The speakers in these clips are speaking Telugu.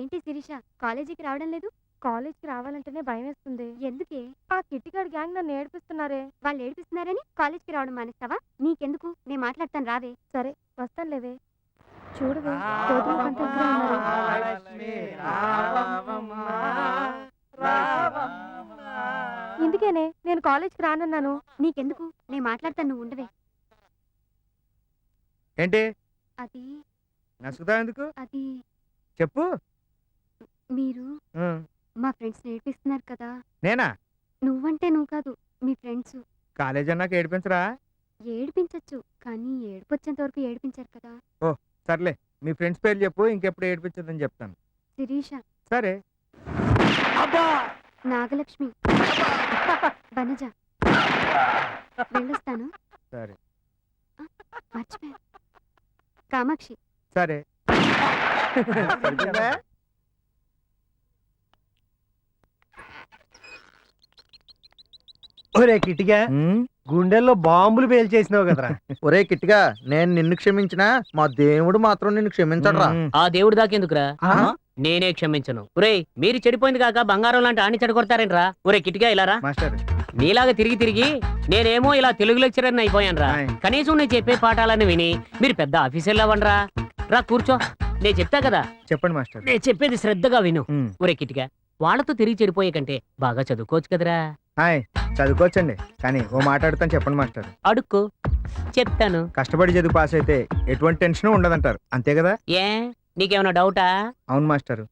ఏంటి శిరీష కాలేజీకి రావడం లేదు? కాలేజ్‌కి రావాలంటేనే భయమేస్తుంది. ఎందుకే? ఆ కిట్టిగాడి గ్యాంగ్ నన్ను ఏడిపిస్తున్నారే. వాళ్ళు ఏడిపిస్తున్నారని కాలేజ్‌కి రావడం మానేస్తావా? నీకెందుకు, నేను మాట్లాడతాను రావే. సరే వస్తానులేవే. చూడవే కోతులు పంటలుగా ఉన్నారు. ఇందుకేనే నేను కాలేజ్‌కి రానన్నాను. నీకెందుకు, నేను మాట్లాడతాను, నువ్వు ఉండవే. ఏంటి అది నసుకుతా ఎందుకు అది చెప్పు. మీరు మా ఫ్రెండ్స్ నేర్పిస్తున్నారు కదా. నేనా? నువ్వంటే నువ్వు కాదు, మీ ఫ్రెండ్స్. కాలేజ్ అన్నాక ఏడిపించరా? ఏడిపించచ్చు, కానీ ఏడుపొచ్చేంత వరకు ఏడిపించారు కదా. సర్లే, మీ ఫ్రెండ్స్ పేరు చెప్పు, ఇంకెప్పుడు ఏడిపించదని చెప్తాను. శిరీష, సరే. నాగలక్ష్మి, వనజ. వెళ్ళొస్తాను. సరే మర్చిపోయా, కామాక్షి. సరే. సరిపోయిందా? ఒరే కిటిగా గుండెల్లో బాంబులు పేల్చేసినావు కదరా. ఒరే కిట్టిగా, నేను నిన్ను క్షమించినా మా దేవుడు మాత్రం నిన్ను క్షమించడరా. ఆ దేవుడు దాకెందుకురా, నేనే క్షమించను. ఒరే మీరు చెడిపోయింది కాక బంగారం లాంటి ఆని చెడగొడతారేంట్రా. ఒరే కిటిగా ఇలారా. మాస్టర్ నీలాగా తిరిగి తిరిగి నేనేమో ఇలా తెలుగు లెక్చరర్ అయిపోయాను రా. కనీసం నేను చెప్పే పాఠాలను విని మీరు పెద్ద ఆఫీసర్లు అవ్వండిరా. రా కూర్చో, నేను చెప్తా కదా. చెప్పండి మాస్టర్. నేను చెప్పేది శ్రద్ధగా విను. ఒరే కిటిగా, వాళ్ళతో తిరిగి చెడిపోయే కంటే బాగా చదువుకోవచ్చు కదరా. చదువుకోవచ్చండి, కానీ ఓ మాట్లాడుతాను చెప్పండి మాస్టర్. అడుక్కో, చెప్తాను. కష్టపడి చదువు పాస్ అయితే ఎటువంటి టెన్షన్ ఉండదంటారు, అంతే కదా? ఏ నీకేమైనా డౌటా? అవును మాస్టర్.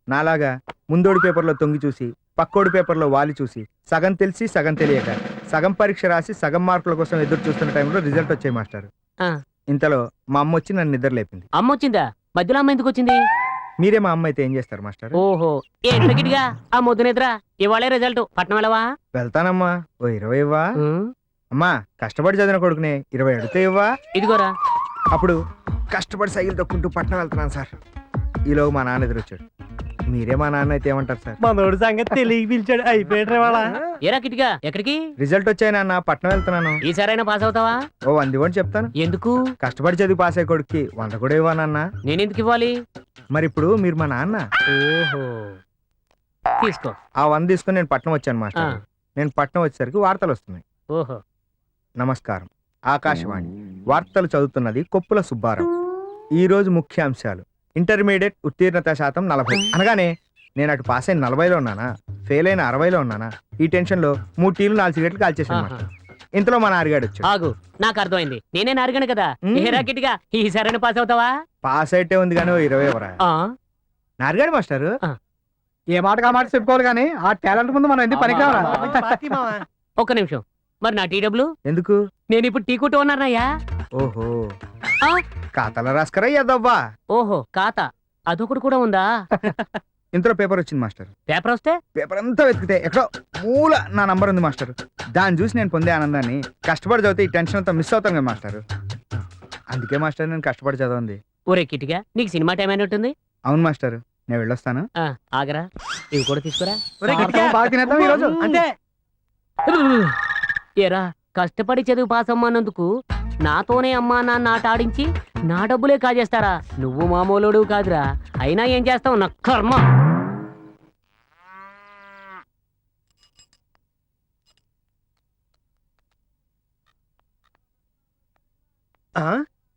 నాలాగా ముందోడి పేపర్లో తొంగి చూసి పక్కోడి పేపర్లో వాలి చూసి సగం తెలిసి సగం తెలియక సగం పరీక్ష రాసి సగం మార్కుల కోసం ఎదురు చూస్తున్న టైంలో రిజల్ట్ వచ్చాయి మాస్టర్. ఇంతలో మా అమ్మ వచ్చి నన్ను నిద్ర లేపింది. అమ్మ వచ్చిందా? మధ్యలో అమ్మ ఎందుకు వచ్చింది? మీరే మా అమ్మ అయితే ఏం చేస్తారు మాస్టర్? ఓహో, ఏంటి గిటిగా ఆ మొద్దు నిద్ర. ఇవాళే రిజల్ట్, పట్నం వెళ్ళవా? వెళ్తానమ్మా, ఓ 20 ఇవ్వా? అమ్మా కష్టపడి చదివిన కొడుకునే 20 అడిగితే ఇవ్వా? ఇదిగోరా. అప్పుడు కష్టపడి సైకిల్ తొక్కుంటూ పట్నం వెళ్తున్నాను సార్. ఈలోగా మా నాన్న ఎదురొచ్చాడు. మీరే మా నాన్న అయితే ఏమంటారు సార్? మనోడు సంగతి తెలియ పిలిచాడు, అయిపోయాడు వాళ్ళ. ఏరా కిటిగా, ఎక్కడికి? రిజల్ట్ వచ్చాయి నాన్న, పట్నం వెళ్తున్నాను. ఈసారైనా పాస్ అవుతావా? ఓ 100 ఇవ్వండి చెప్తాను. ఎందుకు? కష్టపడి చదివి పాస్ అయ్యే కొడుక్కి 100 కూడా ఇవ్వనన్నా. నేనెందుకు ఇవ్వాలి? మరి ఇప్పుడు మీరు మా నాన్న. ఓహో, తీసుకో. ఆ 100 తీసుకుని నేను పట్నం వచ్చాను మాస్టర్. నేను పట్నం వచ్చేసరికి వార్తలు వస్తున్నాయి. ఓహో. నమస్కారం, ఆకాశవాణి వార్తలు చదువుతున్నది కొప్పుల సుబ్బారావు. ఈ రోజు ముఖ్యాంశాలు. ఇంటర్మీడియట్ ఉత్తీర్ణత శాతం 40 అనగానే నేను అటు పాస్ అయిన 40లో ఉన్నానా, ఫెయిల్ అయిన 60లో ఉన్నానా? ఈ టెన్షన్ లో 3 టీలు 4 సిగరెట్లు కాల్చేసాను. ఇంతలో మన నారిగాడు వచ్చాడు. ఆగు, నాకు అర్థమైంది, నేనే నారిగాను కదా. ఏరా కిటిగా, ఈసారైనా పాస్ అవుతావా? పాస్ అయితే ఉంది కానీ 20 ఇవ్వరా? నారిగాడు మాస్టర్. ఏ మాట కా మాట చెప్పుకోవాలి కానీ ఆ టాలెంట్ ముందు మనం ఎందుకు పనికిరావరా? ఒక్క నిమిషం, మరి నా టీ డబ్బులు ఎందుకు? నేను ఇప్పుడు టీ కొట్టు ఉన్నానయ్యా. ఓహో, ఖాతాలో రాసుకరా యదవ్వా. ఓహో, ఖాతా అదొకటి కూడా ఉందా? ఇంతలో పేపర్ వచ్చింది మాస్టర్. పేపర్ వస్తే పేపర్ అంతా వెతికితే ఎక్కడో మూల నా నంబర్ ఉంది మాస్టర్. దాన్ని చూసి నేను పొందే ఆనందాన్ని కష్టపడి చదివితే ఈ టెన్షన్ అంతా మిస్ అవుతాను కదా మాస్టర్. అందుకే మాస్టర్ నేను కష్టపడి చదవండి. ఒరే కిటిగా, నీకు సినిమా టైం అయినట్టుంది. అవును మాస్టర్, నేను వెళ్ళొస్తాను. ఆగరా, ఇవి కూడా తీసుకురా. అంటే ఏరా, కష్టపడి చదువు పాస్ అమ్మన్నందుకు నాతోనే అమ్మా నాన్న ఆట ఆడించి నా డబ్బులే కాజేస్తారా? నువ్వు మామూలుడు కాదురా. అయినా ఏం చేస్తావు, నా కర్మ.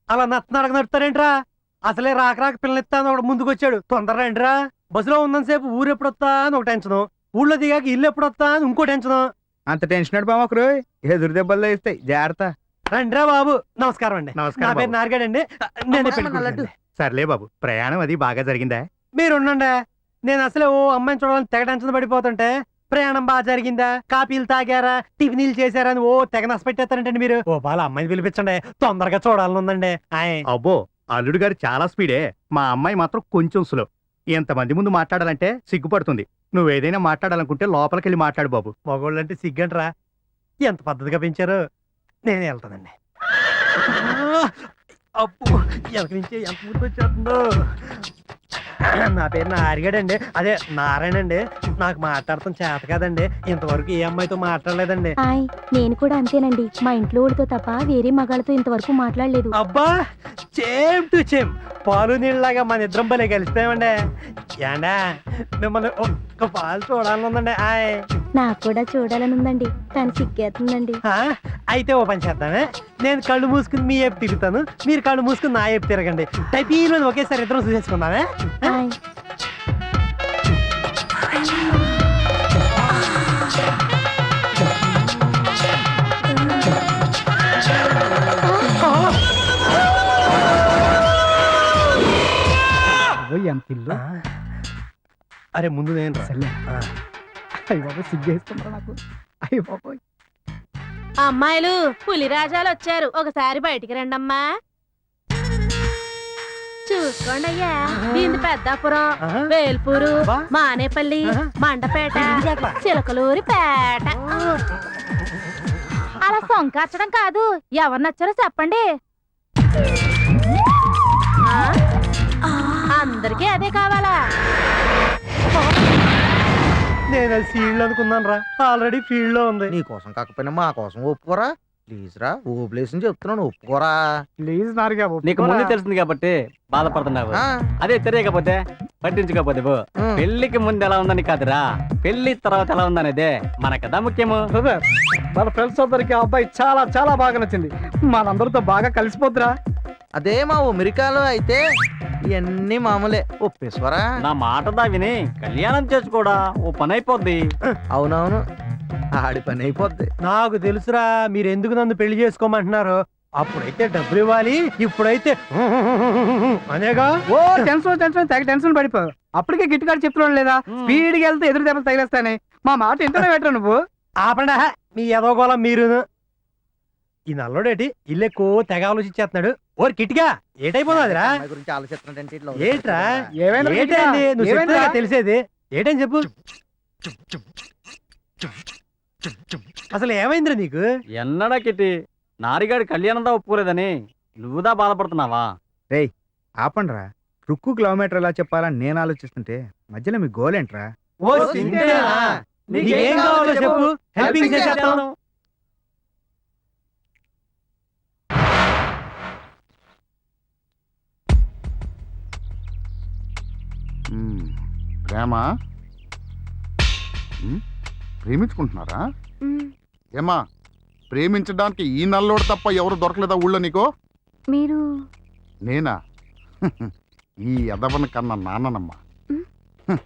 అలా నత్తనడక నడుతారేంట్రా? అసలే రాక రాక పిల్లనిస్తాను ఒకడు ముందుకు వచ్చాడు. తొందరగా రండిరా. బస్సులో ఉన్నంతసేపు ఊరు ఎప్పుడు వస్తా అని ఒక టెన్షన్, ఊళ్ళో దిగాక ఇల్లు ఎప్పుడు వస్తా అని ఇంకో టెన్షన్. అంత టెన్షన్ బామకురు, ఎదురు దెబ్బలు ఇస్తాయి, జాగ్రత్త. రండిరా బాబు. నమస్కారం అండి. నా పేరు నారిగాడండి. సర్లే బాబు, ప్రయాణం అది బాగా జరిగిందా? మీరు ఉండండి, నేను అసలే ఓ అమ్మాయిని చూడాలని తెగ టెన్షన్ పడిపోతుంటే ప్రయాణం బాగా జరిగిందా, కాపీలు తాగారా, టిఫినీలు చేశారా అని ఓ తెగ నష్టపెట్టేస్తారంటండి మీరు. ఓ బాల అమ్మాయిని పిలిపించండి, తొందరగా చూడాలని ఉందండి. అబ్బో, అల్లుడు గారు చాలా స్పీడే. మా అమ్మాయి మాత్రం కొంచెం స్లో. ఎంతమంది ముందు మాట్లాడాలంటే సిగ్గుపడుతుంది. నువ్వేదైనా మాట్లాడాలనుకుంటే లోపలికెళ్ళి మాట్లాడు బాబు. మగోళ్ళంటే సిగ్గంట్రా, ఎంత పద్ధతిగా పెంచారు. నేనే వెళ్తానండి. అప్పు వెనక నుంచి ఎంత ముందు వచ్చేస్తుందో. నా పేరు నారిగాడండి, అదే నారాయణ అండి. నాకు మాట్లాడటం చేత కాదండి, ఇంతవరకు ఏ అమ్మాయితో మాట్లాడలేదండి. నేను కూడా అంతేనండి, మా ఇంట్లో వాళ్ళతో తప్ప వేరే మగాళ్ళతో ఇంతవరకు మాట్లాడలేదు. అబ్బా, సేమ్ టు సేమ్. పాలు నీళ్ళలాగా మన ఇద్దరం భలే కలిసిపోయామండి. ఏండా మిమ్మల్ని ఒక్క పాలు చూడాలనుందండి ఆయ్. నాకు కూడా చూడాలని ఉందండి కానీ సిగ్గేస్తుందండి. ఆ, అయితే ఓ పని చేద్దామే, నేను కళ్ళు మూసుకుని మీ వైపు తిరుగుతాను, మీరు కళ్ళు మూసుకుని నా వైపు తిరగండి. టైపీలో ఒకేసారి ఇద్దరం చూసేసుకుందామే. హాయ్. ఎంత ఇల్లు అరే ముందు నేను రా. సర్లే. ఆ. అయ్యి బాబు సిగ్గేస్తుందా నాకు? అయ్యి బాబు అమ్మాయిలు పులిరాజాలు వచ్చారు, ఒకసారి బయటికి రండమ్మా. చూసుకోండి అయ్యా, దీని పెద్దాపురం, ఆహా. వేల్పూరు, బా. మానేపల్లి, ఆహా. మండపేట, చిలకలూరి పేట. అలా సొంకర్చడం కాదు, ఎవరు నచ్చారో చెప్పండి. ఆ? అందరికీ అదే కావాలా? నేను అది ఫీల్డ్ అనుకున్నాను రా, ఆల్రెడీ ఫీల్డ్ లో ఉంది. నీ కోసం కాకపోయినా మా కోసం ఒప్పుకోరా ప్లీజ్ రా, ఓ ప్లేస్ చెప్తున్నాను ఒప్పుకోరా. ప్లీజ్ నారుగా నీకు ముందు తెలిసింది కాబట్టి బాధపడుతున్నావు. ఆ, అదే తెలియకపోతే పట్టించుకోకపోతే ఉమ్. పెళ్లికి ముందు ఎలా ఉందని కాదురా, పెళ్లి తర్వాత ఎలా ఉందనేదే మన కదా ముఖ్యము. బ్రదర్, మన ఫ్రెండ్స్ అందరికి ఆ అబ్బాయి చాలా చాలా బాగా నచ్చింది. మనందరితో బాగా కలిసిపోద్దురా. అదే మా అమెరికాలో అయితే ఇవన్నీ మామూలే ఒప్పేశ్వరా. నా మాట దా విని కళ్యాణం చేసుకోడా, ఓ పని అయిపోద్ది. అవునవును, ఆడి పని అయిపోద్ది. నాకు తెలుసురా మీరు ఎందుకు నన్ను పెళ్లి చేసుకోమంటున్నారు. అప్పుడైతే డబ్బులు ఇవ్వాలి, ఇప్పుడైతే అనేగా. ఓ టెన్షన్ తెగ టెన్షన్ పడిపో. అప్పటికే గిట్టుకాడు చెప్తున్నాడు లేదా, స్పీడ్కి వెళ్తే ఎదురు దెబ్బలు తగిలేస్తానే. మా మాట ఇంటనే పెట్టరు నువ్వు. ఆపండా మీ ఎదోగోళం మీరు. ఈ నల్లోడేటి ఇల్లు ఎక్కువ తెగ ఆలోచించేస్తున్నాడు. ఓరి కిటిగా ఏటైపోతుందిరా? అమ్మాయి గురించి ఆలోచిస్తున్నాడంటే ఇట్లా ఏట్రా ఏమైనా ఏటైంది? నువ్వు ఏమైందిరా? చెప్తే తెలిసేది ఏటని చెప్పు. అసలు ఏమైందిరా నీకు? ఎన్నడా కిట్టి నారిగాడి కళ్యాణం దా ఒప్పుకోలేదని నువ్వుదా బాధపడుతున్నావా? ఆపండ్రా, రుక్కు కిలోమీటర్ ఎలా చెప్పాలని నేను ఆలోచిస్తుంటే మధ్యలో మీ గోల్ ఏంట్రా? ఓ సింతేనా? నీకేం కావాలో చెప్పు, హెల్పింగ్ చేసేస్తాను. ప్రేమ ప్రేమించుకుంటున్నారా? మ్, ఏమా ప్రేమించడానికి ఈ నల్లోడు తప్ప ఎవరు దొరకలేదా ఊళ్ళో నీకో? మీరు నేనా? ఈ ఎదవని కన్నా నాన్ననమ్మా. మ్.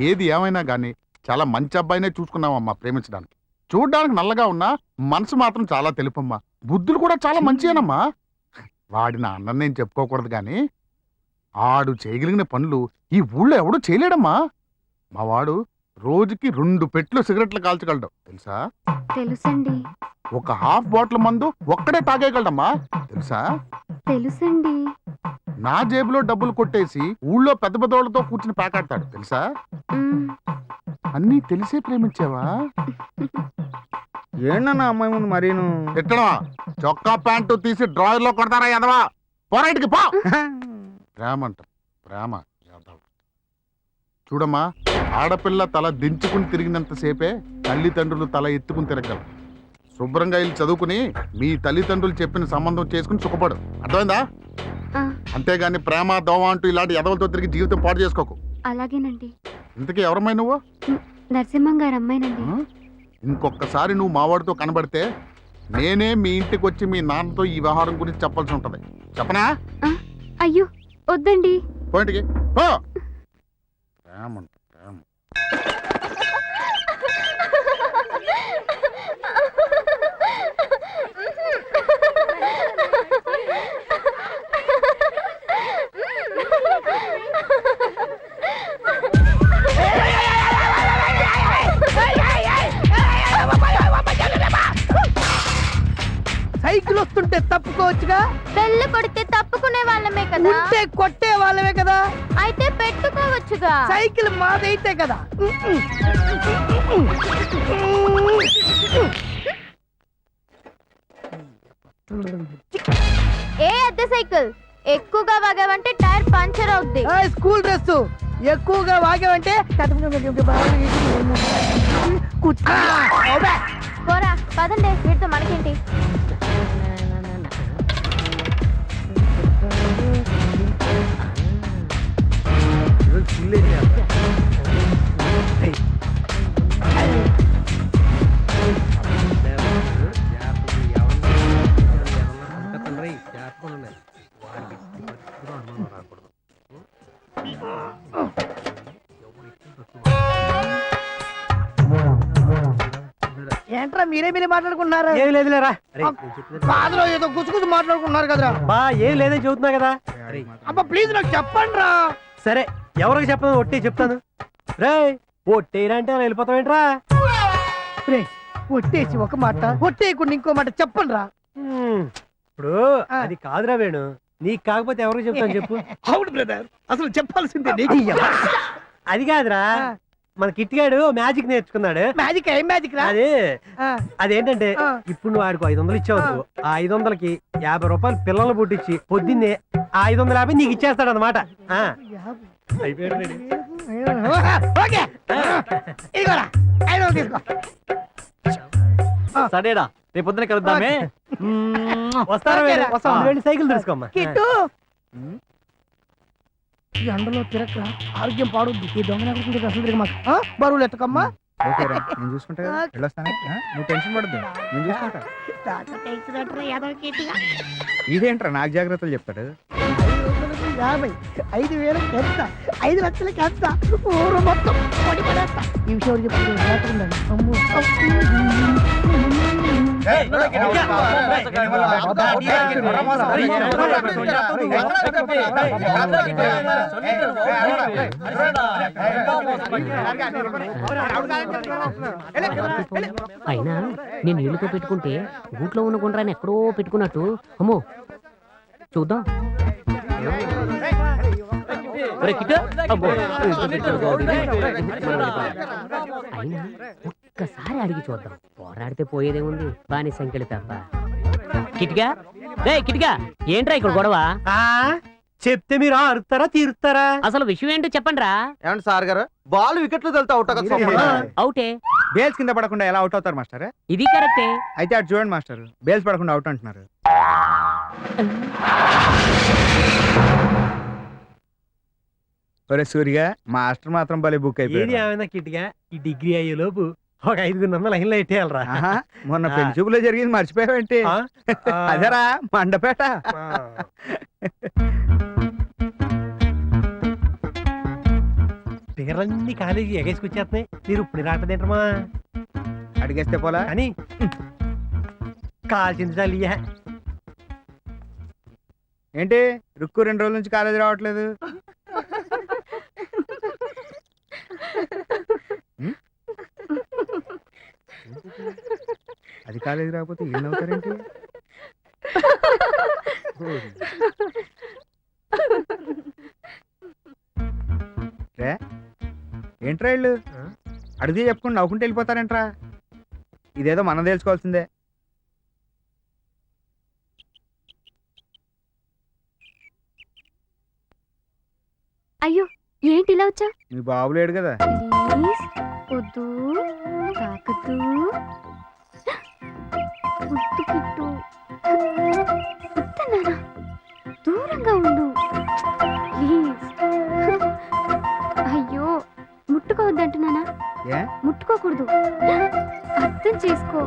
ఏది ఏమైనా గాని చాలా మంచి అబ్బాయినే చూసుకున్నావమ్మా ప్రేమించడానికి. చూడ్డానికి నల్లగా ఉన్నా మనసు మాత్రం చాలా తెలుపమ్మా. బుద్ధులు కూడా చాలా మంచియేనమ్మా. వాడి నా అన్నని నేను చెప్పుకోకూడదు గాని ఆడు చేయగలిగిన పనులు ఈ ఊళ్ళో ఎవడూ చేయలేడమ్మా. మా వాడు రోజుకి 2 పెట్లు సిగరెట్లు కాల్చగలడు తెలుసా? తెలుసండి. ఒక హాఫ్ బాటిల్ మందు ఒక్కడే తాగేయగలడమ్మా తెలుసా? తెలుసండి. నా జేబులో డబ్బులు కొట్టేసి ఊళ్ళో పెద్ద పెద్దోళ్లతో కూర్చుని పేకాడతాడు తెలుసా? మ్, అన్నీ తెలిసే ప్రేమించావా? ఏంటన్నా అమ్మాయి ముందు మరీను? ఎట్టడమా చొక్కా ప్యాంటు తీసి డ్రాయర్ లో కొడతారా ఎదవా? పోరాటికి పో. ప్రేమ అంట ప్రేమ యాదవ్. చూడమ్మా, ఆడపిల్ల తల దించుకుని తిరిగినంతసేపే తల్లిదండ్రులు తల ఎత్తుకుని తిరగలరు. శుభ్రంగా ఇల్లు చదువుకుని మీ తల్లిదండ్రులు చెప్పిన సంబంధం చేసుకుని సుఖపడు. అర్థమైందా? ఆ, అంతేగాని ప్రేమ దోమ అంటూ ఇలాంటి ఎదవలతో తిరిగి జీవితం పాడు చేసుకోకు. అలాగేనండి. ఇంతకీ ఎవరమ్మా నువ్వు? నరసింహం గారు అమ్మాయినండి. ఆ? ఇంకొకసారి నువ్వు మావాడితో కనబడితే నేనే మీ ఇంటికి వచ్చి మీ నాన్నతో ఈ వ్యవహారం గురించి చెప్పాల్సి ఉంటది. చెప్పనా? అయ్యో వద్దండి. పోయింటికి పో. ప్రేమ అంట ప్రేమ. సైకిల్ వస్తుంటే తప్పుకోవచ్చుగా. బెల్ల కొడితే తప్పుకునే వాళ్ళమే కదా, ఉంటే కొట్టే వాళ్ళమే కదా. అయితే పెట్టుకోవచ్చుగా. సైకిల్ మాదైతే కదా. ఏ అద్దె సైకిల్ ఎక్కువగా వాగావంటే టైర్ పంచర్ అవుద్ది. స్కూల్ డ్రెస్ ఎక్కువగా వాగావంటే పోరా పదండి, వీటితో మనకేంటి. ఈరోజు ఫుల్ అయిపోయారు. ఏంట్రా మీరే మాట్లాడుకున్నారు ఏం లేదులేరా బాధలో ఏదో గుసగుసు మాట్లాడుకున్నారు కదరా బా ఏం లేదని చెబుతున్నా కదా అబ్బా ప్లీజ్ నాకు చెప్పండి రా సరే ఎవరికి చెప్పను ఒట్టి చెప్తాను రే ఒట్టేరా అంటే అలా వెళ్ళిపోతావేంట్రా రే ఒట్టేసి ఒక మాట ఒట్టేయకుండా ఇంకో మాట చెప్పండి రా ఇప్పుడు అది కాదురా వేణు నీకు కాకపోతే ఎవరికి చెప్తాను చెప్పు అవును బ్రదర్ అసలు చెప్పాల్సిందే అయ్యా, అది కాదురా మన కిట్టిగాడు మ్యాజిక్ నేర్చుకున్నాడు మ్యాజిక్ ఏం మ్యాజిక్ రా అదే అదేంటంటే ఇప్పుడు నువ్వు ఆడికి 500 ఇచ్చావు ఆ 500కి 50 రూపాయలు పిల్లలు పుట్టించి పొద్దున్నే ఆ 550 నీకు ఇచ్చేస్తాడు అనమాట ఓకే ఇదిగోరా 500 తీసుకో సరేడా రేపు పొద్దున కలుద్దామే వస్తారా వెళ్ళి సైకిల్ తీసుకోమ్మా కిట్టు ఈ ఎండలో తిరగ ఆరోగ్యం పాడుద్ది ఈ దొంగ అసలు తిరగ మాకు బరువులు ఎత్తకమ్మా ఓకేరా నేను చూసుకుంటా కదా వెళ్ళొస్తాను నువ్వు టెన్షన్ పడద్దు నేను చూసుకుంటా ఇదేంట్రా నాకు జాగ్రత్తలు చెప్తాడు 50 5,000 ఎంత 5 లక్షలకి ఎంత ఊరు మొత్తం పడి పడేస్తా ఈ విషయం చెప్తుంది అయినా నేను నీళ్ళతో పెట్టుకుంటే గూట్లో ఉన్న గుండ్రాన్ని ఎక్కడో పెట్టుకున్నట్టు అమ్మో చూద్దాం అయినా ఒక్కసారి అడిగి చూద్దాం పోరాడితే పోయేదేముంది బాని సంఖ్యలు తప్ప కిటిగా కిటిగా ఏంట్రా ఇక్కడ గొడవ చెప్తే మీరు అరుస్తారా తీరుస్తారా అసలు విషయం ఏంటో చెప్పండి రా ఏమండి సార్ గారు బాల్ వికెట్లు వెళ్తే అవుట్ అవుటే బేల్స్ కింద పడకుండా ఎలా అవుట్ అవుతారు మాస్టర్ ఇది కరెక్టే అయితే అటు చూడండి మాస్టర్ బేల్స్ పడకుండా అవుట్ అంటున్నారు ఒరే సూరిగా మాస్టర్ మాత్రం భలే బుక్ ఏది అయిపోయింది ఏమైనా కిట్టిగా ఈ డిగ్రీ అయ్యే లోపు ఒక 500 లైన్లో ఎట్టేయాలరా మొన్న పెళ్లి చూపులో జరిగింది మర్చిపోయావేంటి అదేరా మండపేట పిగర్లన్నీ కాలేజీ ఎగేసుకొచ్చేస్తున్నాయి మీరు ఇప్పుడు రావట్లేదేంటమ్మా అడిగేస్తే పోలా అని కాల్చింది చాలియా ఏంటి రుక్కు 2 రోజుల నుంచి కాలేజీ రావట్లేదు అది కాలేజీ రాకపోతే ఏం అవుతారేంటి రే ఏంట్రా ఇళ్ళు అడిగి చెప్పుకుని నవ్వుకుంటూ వెళ్ళిపోతారేంట్రా ఇదేదో మనం తెలుసుకోవాల్సిందే అయ్యో ఏంటి ఇలా వచ్చా మీ బాబు లేడు కదా ప్లీజ్ వద్దు తాకద్దు వద్దు కిట్టు వద్దన్నానా దూరంగా ఉండు ప్లీజ్ అయ్యో ముట్టుకోవద్దంటున్నానా ఏ ముట్టుకోకూడదు అర్థం చేసుకో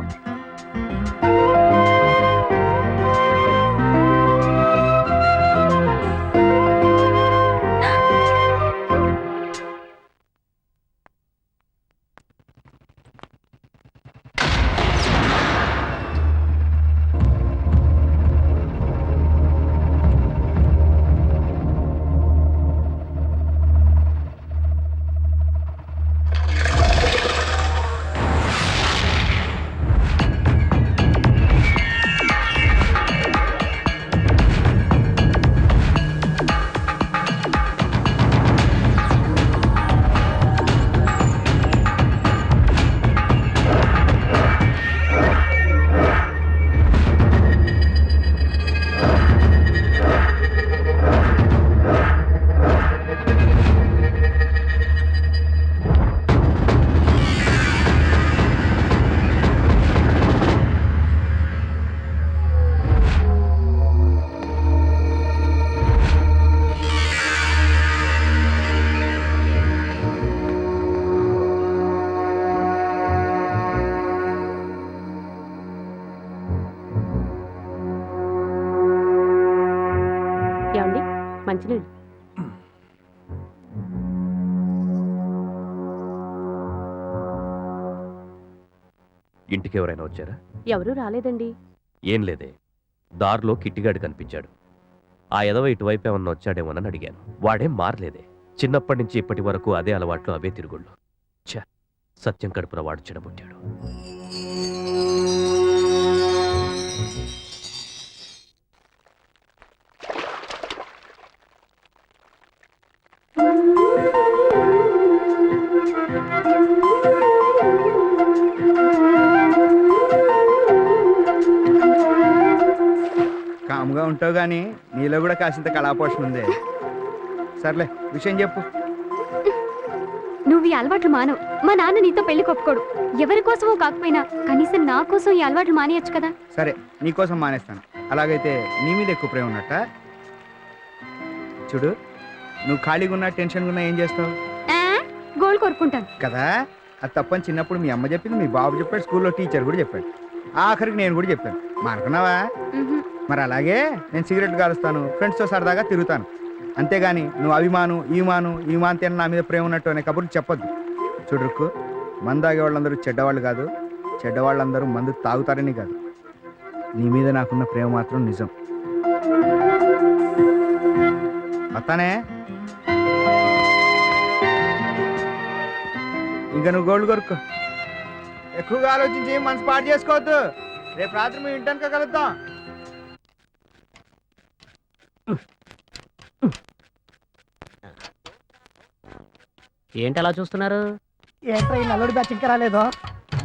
ఏమండి మంచినీళ్ళు. ఇంటికి ఎవరైనా వచ్చారా? ఎవరూ రాలేదండి. ఏం లేదే, దారిలో కిట్టిగాడు కనిపించాడు. ఆ ఎదవ ఇటువైపు ఏమన్నా వచ్చాడేమోనని అడిగాను. వాడేం మారలేదే, చిన్నప్పటి నుంచి ఇప్పటి వరకు అదే అలవాట్లు, అవే తిరుగుళ్ళు. ఛ, సత్యం కడుపున వాడు చెడబుట్టాడు. కాముగా ఉంటావు గానీ నీలో కూడా కాసింత కళాపోషణ ఉంది. సర్లే, విషయం చెప్పు. నువ్వు ఈ అలవాట్లు మానవు. మా నాన్న నీతో పెళ్లి కొప్పుకోడు. ఎవరి కోసమో కాకపోయినా కనీసం నా కోసం ఈ అలవాట్లు మానేయచ్చు కదా. సరే, నీకోసం మానేస్తాను. అలాగైతే నీ మీద ఎక్కువ ప్రేమ ఉన్నట్ట. చూడు, నువ్వు ఖాళీగా ఉన్నా టెన్షన్గా ఉన్నా ఏం చేస్తావు? గోల్ కొరుకుంటాను కదా. అది తప్పని చిన్నప్పుడు మీ అమ్మ చెప్పింది, మీ బాబు చెప్పాడు, స్కూల్లో టీచర్ కూడా చెప్పాడు, ఆఖరికి నేను కూడా చెప్పాను. మానుకున్నావా? మరి అలాగే నేను సిగరెట్ కాలుస్తాను, ఫ్రెండ్స్తో సరదాగా తిరుగుతాను. అంతేగాని నువ్వు అభిమాను ఈ మాను నా మీద ప్రేమ ఉన్నట్టు అనే కబుర్లు చెప్పొద్దు. చూడుకు, మందు తాగే వాళ్ళందరూ చెడ్డవాళ్ళు కాదు, చెడ్డవాళ్ళందరూ మందు తాగుతారని కాదు. నీ మీద నాకున్న ప్రేమ మాత్రం నిజం. వస్తానే. ఇంకా నువ్వు గోల్డ్ కొరుక్కో. ఎక్కువగా ఆలోచించి మనసు పాటు చేసుకోవద్దు. రేపు రాత్రి మీ ఇంటానికి కలుద్దాం. ఏంటి అలా చూస్తున్నారు? ఏంట్రా ఈ నల్లుడి బ్యాచ్ ఇంకా రాలేదో?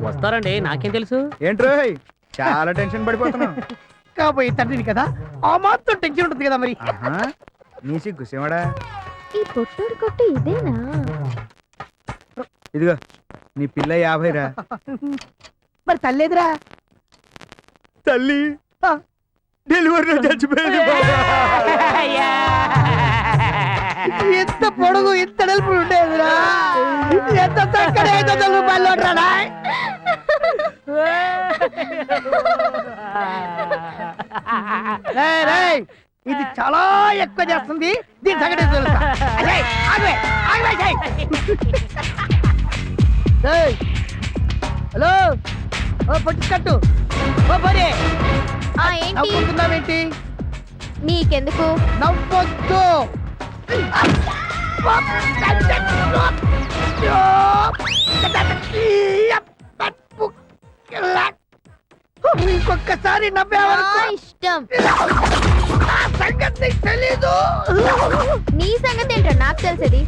వస్తారండి, నాకేం తెలుసు. ఏంట్రోయ్ చాలా టెన్షన్ పడిపోతున్నావు? కాబోయే తండ్రిని కదా, ఆ మాత్రం టెన్షన్ ఉంటుంది కదా మరి. నీ సిగ్గు సేవడా. ఈ పొట్టోడు కొట్టు ఇదేనా? ఇదిగో నీ పిల్ల 50 రా. మరి తల్లేదురా? తల్లి డెలివరీలో చచ్చిపోయింది. ఎంత పొడుగు ఇంత నలుపులు ఉండేదిరా. ఎంత చక్కగా 500 రూపాయలు ఉంటాడా? ఇది చాలా ఎక్కువ చేస్తుంది. దీని సంగతి తెలుసా? అరే, ఆగవే, ఆగవే, చెయ్. ఏయ్, హలో, ఓ పొట్టికట్టు, ఓ పోనీ. ఏంటి నవ్వుకుంటున్నావేంటి? నీకెందుకు? నవ్వొద్దు. ఇంకొకసారి నవ్వావనుకో ఇష్టం. సంగతి తెలీదు. నీ సంగతి ఏంట్రా నాకు తెలిసేది?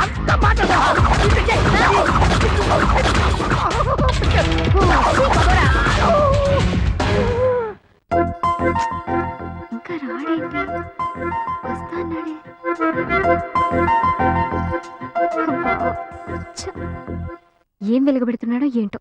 అంత మాట ఇంకా రాడేంటి? వస్తా అన్నాడే. అబ్బా, ఛ. ఏం వెలుగబెడుతున్నాడో ఏంటో.